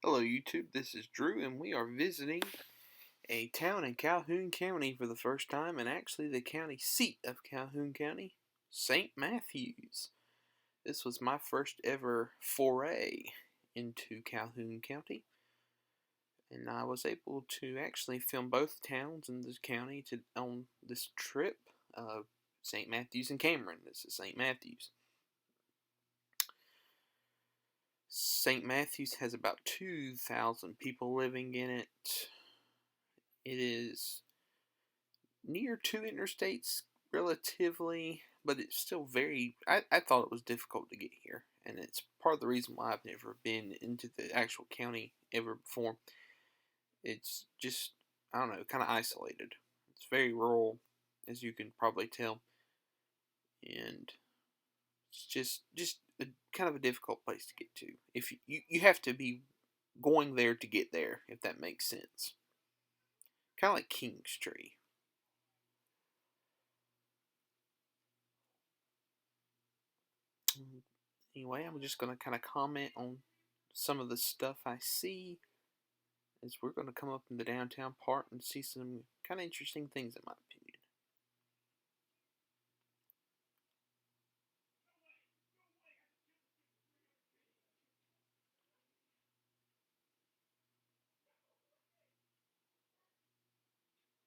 Hello YouTube, this is Drew and we are visiting a town in Calhoun County for the first time, and actually the county seat of Calhoun County, St. Matthews. This was my first ever foray into Calhoun County, and I was able to actually film both towns in this county on this trip. St. Matthews and Cameron. This is St. Matthews. St. Matthews has about 2,000 people living in it. It is near two interstates relatively, but it's still I thought it was difficult to get here, and it's part of the reason why I've never been into the actual county ever before. It's just, I don't know, kind of isolated. It's very rural, as you can probably tell, and it's just a kind of a difficult place to get to. If you have to be going there to get there, if that makes sense. Kind of like Kingstree. Anyway, I'm just going to kind of comment on some of the stuff I see as we're going to come up in the downtown part and see some kind of interesting things, in my opinion.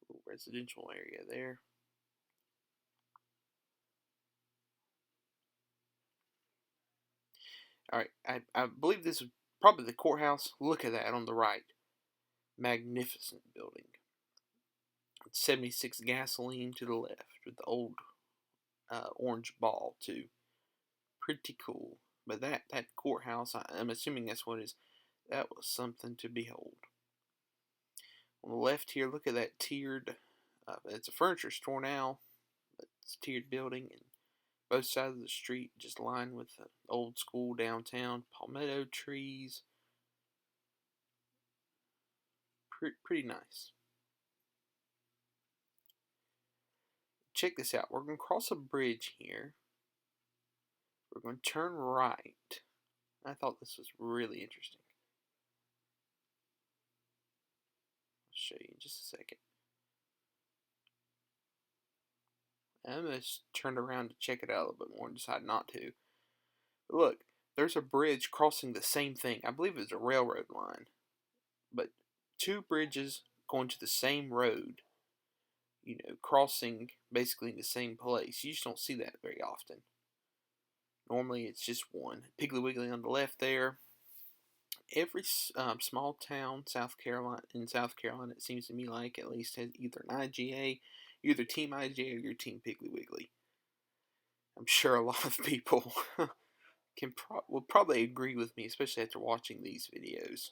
Little residential area there. Alright, I believe this is probably the courthouse. Look at that on the right. Magnificent building. 76 gasoline to the left with the old orange ball, too. Pretty cool. But that courthouse, I'm assuming that's what it is. That was something to behold. On the left here, look at that tiered, it's a furniture store now, but it's a tiered building, and both sides of the street just lined with old school downtown palmetto trees. Pretty nice. Check this out. We're going to cross a bridge here. We're going to turn right. I thought this was really interesting. I'll show you in just a second. I almost turned around to check it out a little bit more and decided not to. But look, there's a bridge crossing the same thing. I believe it's a railroad line. But two bridges going to the same road, crossing basically in the same place. You just don't see that very often. Normally it's just one. Piggly Wiggly on the left there. Every small town in South Carolina, it seems to me like, at least has either an IGA, either Team IGA or your Team Piggly Wiggly. I'm sure a lot of people will probably agree with me, especially after watching these videos.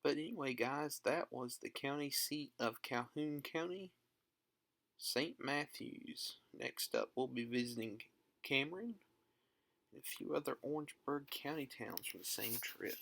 But anyway, guys, that was the county seat of Calhoun County, St. Matthews. Next up, we'll be visiting Cameron and a few other Orangeburg County towns from the same trip.